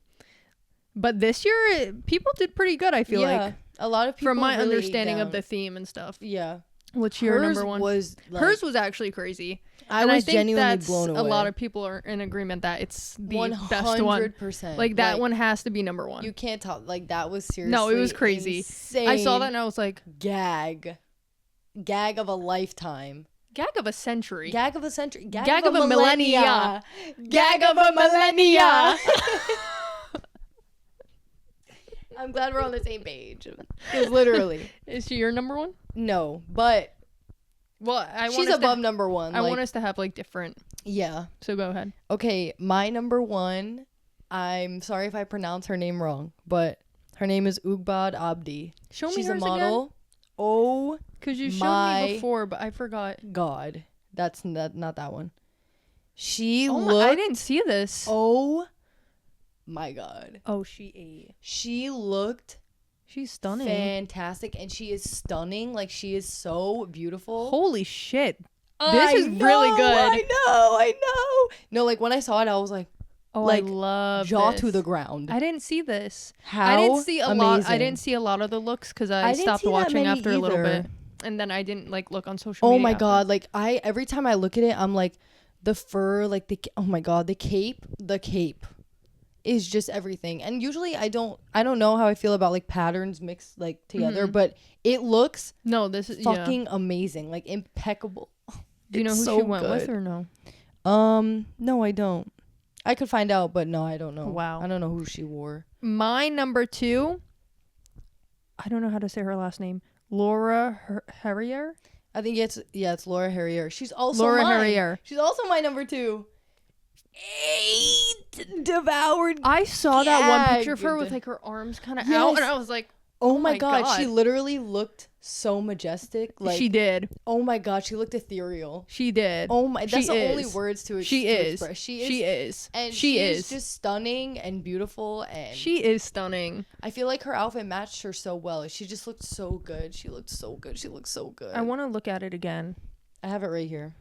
But this year, people did pretty good, I feel like. A lot of people from my really understanding of the theme and stuff. Yeah. What's your number 1? Hers was actually crazy. I was genuinely blown away. A lot of people are in agreement that it's the 100%. Best one. 100%. Like that one has to be number 1. You can't talk. Like that was seriously No, it was crazy. Insane. I saw that and I was like, Gag of a lifetime. Gag of a century. Gag of a century. Gag of a millennia. Gag of a millennia. I'm glad we're on the same page. Because literally. Is she your number 1? No, but. Well, she's above number 1. I want us to have like different. Yeah. So go ahead. Okay, my number 1. I'm sorry if I pronounce her name wrong, but her name is Ugbad Abdi. Show me She's hers a model. Again. Oh, because you showed me before, but I forgot. God, that's not that one. She I didn't see this. Oh my God. Oh, she ate. She's stunning. Fantastic. And she is stunning. Like, she is so beautiful. Holy shit. This is really good. I know. No, like, when I saw it, I was like, I love jaw this. to the ground. I didn't see this. I didn't see a lot of the looks because I stopped watching after a little bit. And then I didn't, like, look on social media. Oh, my God. Like, every time I look at it, I'm like, the fur, like, oh, my God, the cape is just everything. And usually I don't know how I feel about like patterns mixed like together, but it looks fucking amazing, like impeccable. Do you know who she went with or no? No, I don't. I could find out, but no, I don't know. Wow. I don't know who she wore. My number 2, I don't know how to say her last name. Laura Harrier. I think it's Laura Harrier. She's also Laura mine. Harrier. She's also my number 2. 8 devoured. I saw that one picture of her gagged. with like her arms kind of Yes. out, and I was like, oh my god, she literally looked so majestic. Like she did. Oh my god, she looked ethereal. She did. Oh my, that's the is. only words to She is. express. She is. And she is just stunning and beautiful, and she is stunning. I feel like her outfit matched her so well. She just looked so good. She looked so good. She looked so good. I want to look at it again. I have it right here.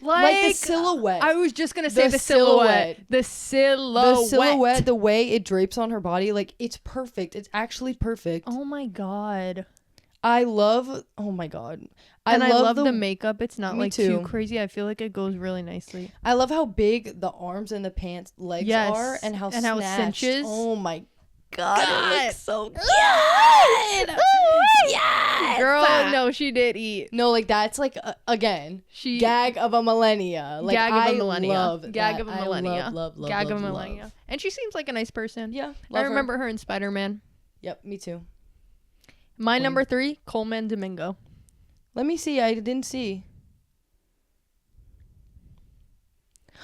Like the silhouette. I was just gonna say the silhouette. The silhouette. The way it drapes on her body, like it's perfect. It's actually perfect. Oh my god. I love. Oh my god. I love the makeup. It's not Me like too. too crazy. I feel like it goes really nicely. I love how big the arms and the pants legs are, and how it cinches. Oh my god, it looks so good. Yes, Girl, no, she did eat. No, like that's like again, gag of a millennia. Like gag of a millennia. Love gag that. of a millennia. I love gag love, of a love. millennia. And she seems like a nice person. Yeah, I remember her in Spider-Man. Yep, me too. My number 3, Coleman Domingo. Let me see. I didn't see.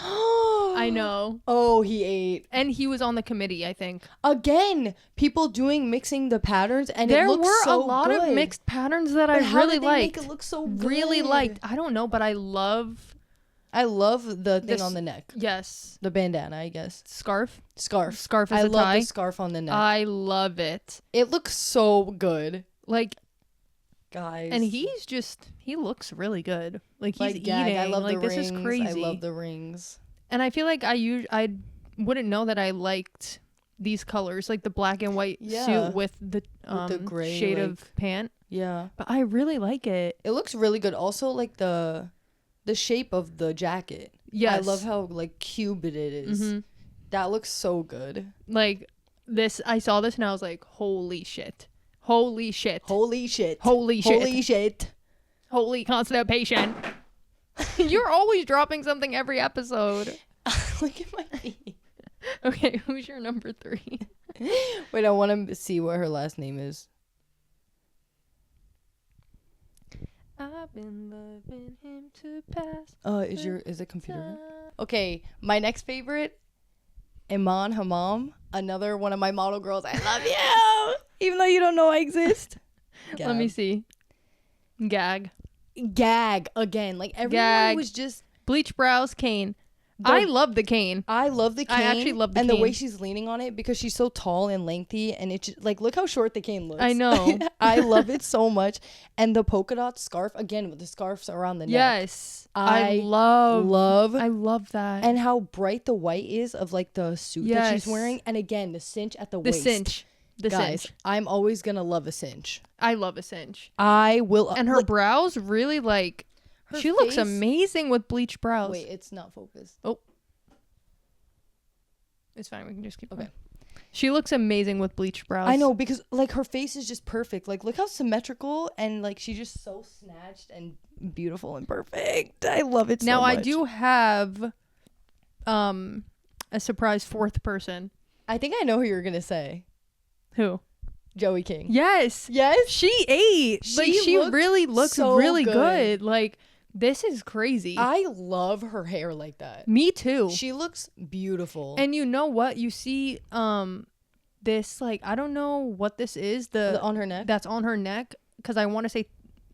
I know. Oh, he ate. And he was on the committee, I think. Again, people mixing the patterns, and there it looks were so a lot good. of mixed patterns that But I how really did they liked. Make it look so good? Really liked. I don't know, but I love the thing on the neck. Yes. The bandana, I guess. Scarf. Scarf Is a tie. I love the scarf on the neck. I love it. It looks so good. Like, guys. and he looks really good. Like he's eating. I love like the this rings. is crazy. I love the rings. And I feel like I wouldn't know that I liked these colors, like the black and white suit with the gray shade of pant. Yeah. But I really like it. It looks really good. Also, like the shape of the jacket. Yes. I love how like cubed it is. Mm-hmm. That looks so good. Like this, I saw this and I was like, holy shit. Holy shit. Holy shit. Holy shit. Holy shit. Holy constipation. You're always dropping something every episode. Look at my feet. Okay, who's your number 3? Wait, I want to see what her last name is. I've been loving him to pass. Is it computer? Okay, my next favorite, Iman Hammam, another one of my model girls. I love you, even though you don't know I exist. Let me see. Gag again. Like everyone was just bleach brows, cane. I love the cane. I love the cane. I actually love the cane. And the way she's leaning on it because she's so tall and lengthy, and it's just, like, look how short the cane looks. I know. I love it so much. And the polka dot scarf, again, with the scarves around the neck. Yes. I love that. And how bright the white is of like the suit that she's wearing. And again, the cinch at the waist. The Guys, cinch. I'm always going to love a cinch. I love a cinch. I will. And her brows really like... She looks amazing with bleached brows. Wait, it's not focused. Oh. It's fine. We can just keep going. She looks amazing with bleached brows. I know, because like her face is just perfect. Like, look how symmetrical, and like she's just so snatched and beautiful and perfect. I love it so much. Now I do have a surprise 4th person. I think I know who you're gonna say. Who? Joey King. Yes. She ate. She really looks so really good. Like, this is crazy. I love her hair like that. Me too. She looks beautiful. And you know what? You see this, like, I don't know what this is. The on her neck? That's on her neck. Because I want to say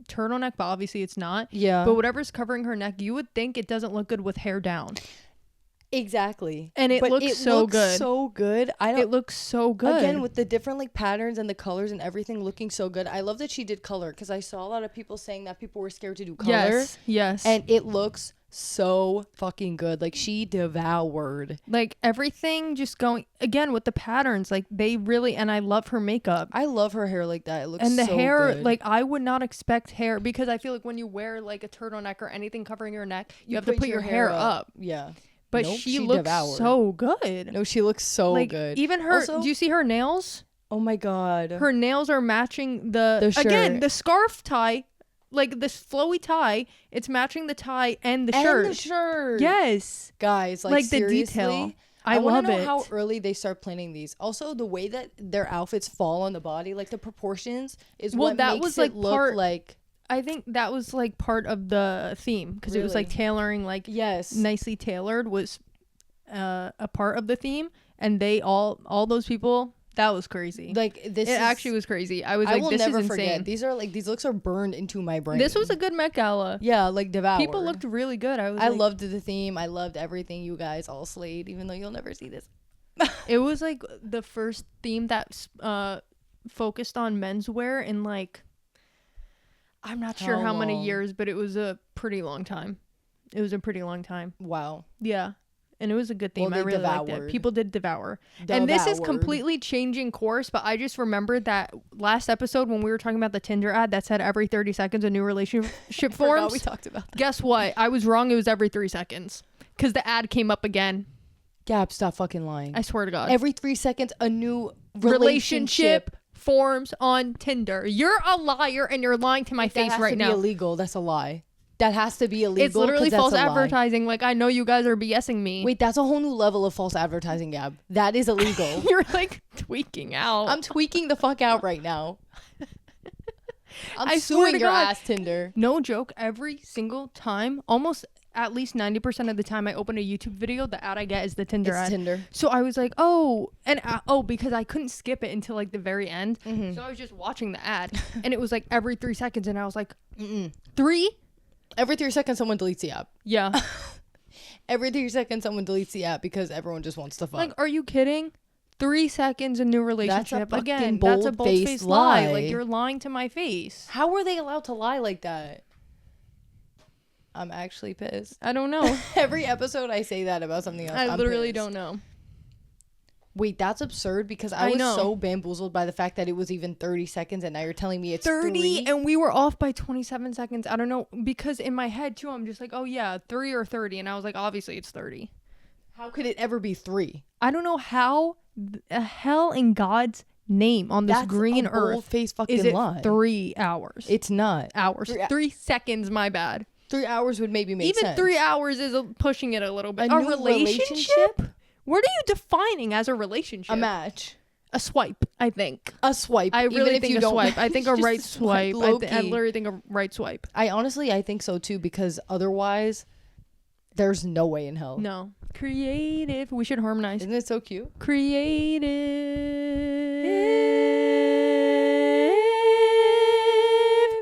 turtleneck, but obviously it's not. Yeah. But whatever's covering her neck, you would think it doesn't look good with hair down. Exactly. And it looks so good. So good. It looks so good. Again, with the different like patterns and the colors and everything looking so good. I love that she did color, because I saw a lot of people saying that people were scared to do color. Yes. And it looks so fucking good. Like, she devoured. Like, everything just going, again, with the patterns, like, they really, and I love her makeup. I love her hair like that. It looks and the so hair, good. like, I would not expect hair, because I feel like when you wear like a turtleneck or anything covering your neck, you have to put your hair up. Yeah. But nope, she looks devoured. so good. No, she looks so like, good. Even her, Also, do you see her nails? Oh my God. Her nails are matching the shirt. Again, the scarf tie, like this flowy tie, it's matching the tie and the shirt. And the shirt. Yes. Guys, like the seriously, detail. I want love to know it. how early they start planning these. Also, the way that their outfits fall on the body, like the proportions, is what that makes was, it like, look like. I think that was like part of the theme because it was like tailoring, like yes, nicely tailored was a part of the theme, and they all those people. That was crazy. Like it actually was crazy. I was like, will this never is insane. forget. These are like these looks are burned into my brain. This was a good Met Gala. Yeah, like devoured. People looked really good. I like, loved the theme. I loved everything. You guys all slayed, even though you'll never see this. It was like the first theme that focused on menswear in like, I'm not sure how many years, but it was a pretty long time. It was a pretty long time. Wow. Yeah. And it was a good theme. Well, I really liked it. People did devour. And this is completely changing course, but I just remembered that last episode when we were talking about the Tinder ad that said every 30 seconds a new relationship forms. We talked about that. Guess what? I was wrong. It was every 3 seconds because the ad came up again. Gab, stop fucking lying. I swear to God. Every 3 seconds a new relationship forms on Tinder. You're a liar and you're lying to my face right now. That has to be illegal. That's a lie. That has to be illegal. It's literally false advertising. Like, I know you guys are BSing me. Wait, that's a whole new level of false advertising, Gab. That is illegal. You're like tweaking out. I'm tweaking the fuck out right now. I'm suing your ass, Tinder. No joke. Every single time, almost at least 90% of the time I open a YouTube video, the ad I get is the Tinder ad. Tinder. So I was like, oh, and because I couldn't skip it until like the very end. So I was just watching the ad, and it was like every 3 seconds, and I was like, 3? Every 3 seconds, someone deletes the app. Yeah. Every 3 seconds, someone deletes the app because everyone just wants to fuck. Like, are you kidding? 3 seconds, a new relationship. Again, that's a bold-faced lie. Like, you're lying to my face. How are they allowed to lie like that? I'm actually pissed. I don't know. Every episode I say that about something else. I'm literally pissed. Don't know. Wait, that's absurd because I was so bamboozled by the fact that it was even 30 seconds and now you're telling me it's 30 and we were off by 27 seconds. I don't know, because in my head too I'm just like, oh yeah, 3 or 30, and I was like, obviously it's 30. How could it ever be 3? I don't know how the hell in God's name on this green earth fucking is it lie. 3 hours. It's not. Hours. 3 seconds, my bad. 3 hours would maybe make sense. Even 3 hours is pushing it a little bit. A new relationship? What are you defining as a relationship? A match. A swipe, I think. A swipe. I really think a swipe. I think a right swipe. I literally think a right swipe. I think so too, because otherwise there's no way in hell. No. Creative. We should harmonize. Isn't it so cute? Creative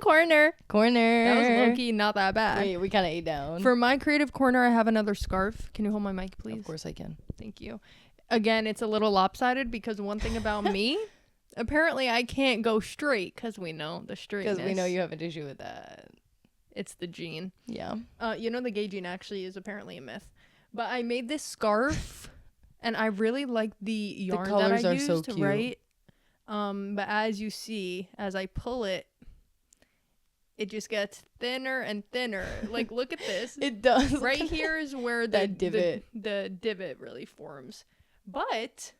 corner. That was low-key not that bad. Wait, we kind of ate down. For my creative corner, I have another scarf. Can you hold my mic, please? Of course I can. Thank you. Again, it's a little lopsided because one thing about me, apparently I can't go straight because we know the straightness. Because we know you have an issue with that. It's the gene. Yeah. You know, the gay gene actually is apparently a myth. But I made this scarf, and I really like the yarn that I used, so cute. Right? But as you see, as I pull it, it just gets thinner and thinner. Like, look at this. It does. Right here is where the divot really forms. But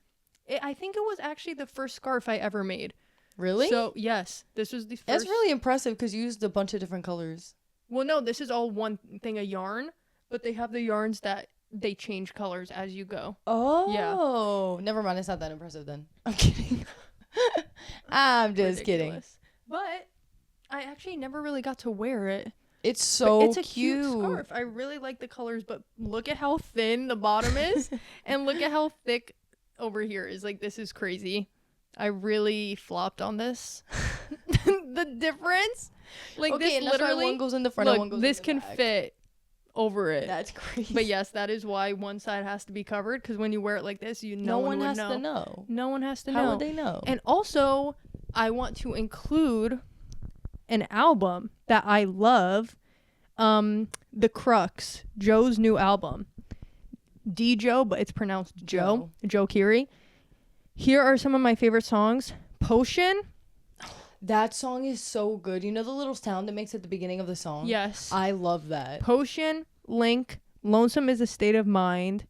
I think it was actually the first scarf I ever made. Really? So, yes. This was the first. That's really impressive because you used a bunch of different colors. Well, no, this is all one thing of yarn. But they have the yarns that they change colors as you go. Oh. Yeah. Never mind. It's not that impressive then. I'm kidding. I'm just kidding. But I actually never really got to wear it. It's so it's a cute scarf. I really like the colors, but look at how thin the bottom is and look at how thick over here is. Like, this is crazy. I really flopped on this. The difference. Like, okay, this literally one goes in the front and one goes this in the can back. fit over it. That's crazy. But yes, that is why one side has to be covered, because when you wear it like this, no one has to know. No one has to know. How would they know? And also, I want to include an album that I love, The Crux, Joe's new album. D-Joe, but it's pronounced Joe Keery. Here are some of my favorite songs. Potion. That song is so good. You know the little sound it makes at the beginning of the song? Yes. I love that. Potion, Link, Lonesome is a State of Mind,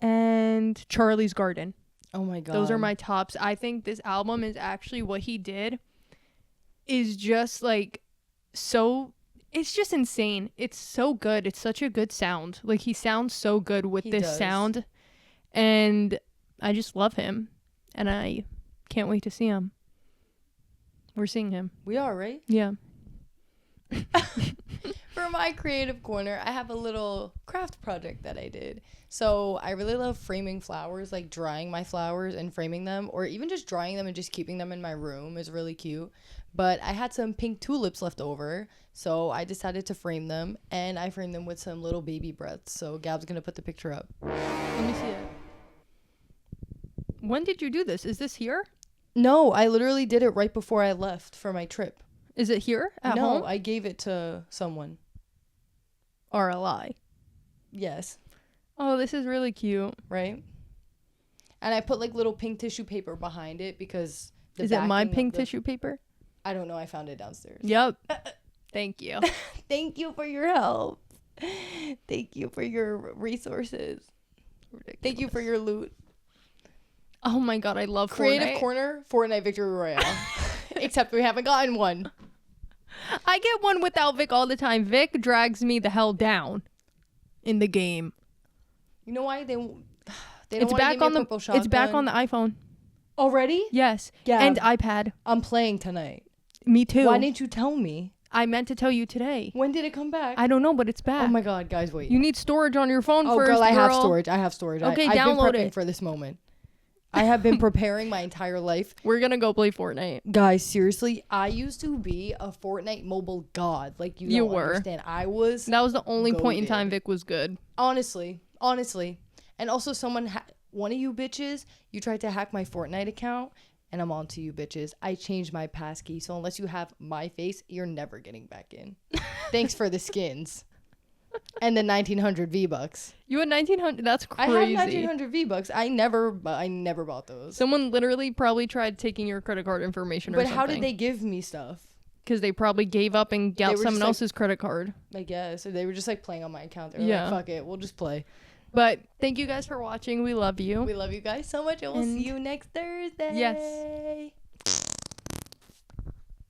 and Charlie's Garden. Oh my God. Those are my tops. I think this album is actually what he did is just like so, it's just insane. It's so good. It's such a good sound. Like, he sounds so good with this sound. And I just love him. And I can't wait to see him. We're seeing him. We are, right? Yeah. For my creative corner, I have a little craft project that I did. So I really love framing flowers, like drying my flowers and framing them, or even just drying them and just keeping them in my room is really cute. But I had some pink tulips left over, so I decided to frame them, and I framed them with some little baby breaths. So Gab's gonna put the picture up. Let me see it. When did you do this? Is this here? No, I literally did it right before I left for my trip. Is it here at home? No, I gave it to someone. RLI. Yes. Oh, this is really cute. Right? And I put like little pink tissue paper behind it because is it my pink tissue paper? I don't know. I found it downstairs. Yep. Thank you. Thank you for your help. Thank you for your resources. Ridiculous. Thank you for your loot. Oh my god, I love Creative Fortnite. Corner, Fortnite Victory Royale. Except we haven't gotten one. I get one without Vic all the time. Vic drags me the hell down in the game. You know why they don't it's back on the shotgun. It's back on the iPhone. Already? Yes. Yeah. And iPad. I'm playing tonight. Me too. Why didn't you tell me? I meant to tell you today. When did it come back? I don't know, but it's back. Oh my god, guys, wait. You need storage on your phone first. first, girl, I have storage. Okay, I've download been prepping it for this moment. I have been preparing my entire life. We're gonna go play Fortnite. Guys, seriously, I used to be a Fortnite mobile god. Like, you don't understand. I was. That was the only point in goated. time Vic was good. Honestly. And also, one of you bitches, you tried to hack my Fortnite account, and I'm on to you bitches. I changed my passkey, so unless you have my face, you're never getting back in. Thanks for the skins. And the 1900 V-Bucks. You had 1900? That's crazy. I had 1900 V-Bucks. I never bought those. Someone literally probably tried taking your credit card information or something. But how did they give me stuff? Because they probably gave up and got someone else's credit card. I guess. Or they were just like playing on my account. They were Yeah. like, fuck it, we'll just play. But thank you guys for watching. We love you. We love you guys so much, and we'll see you next Thursday. Yes.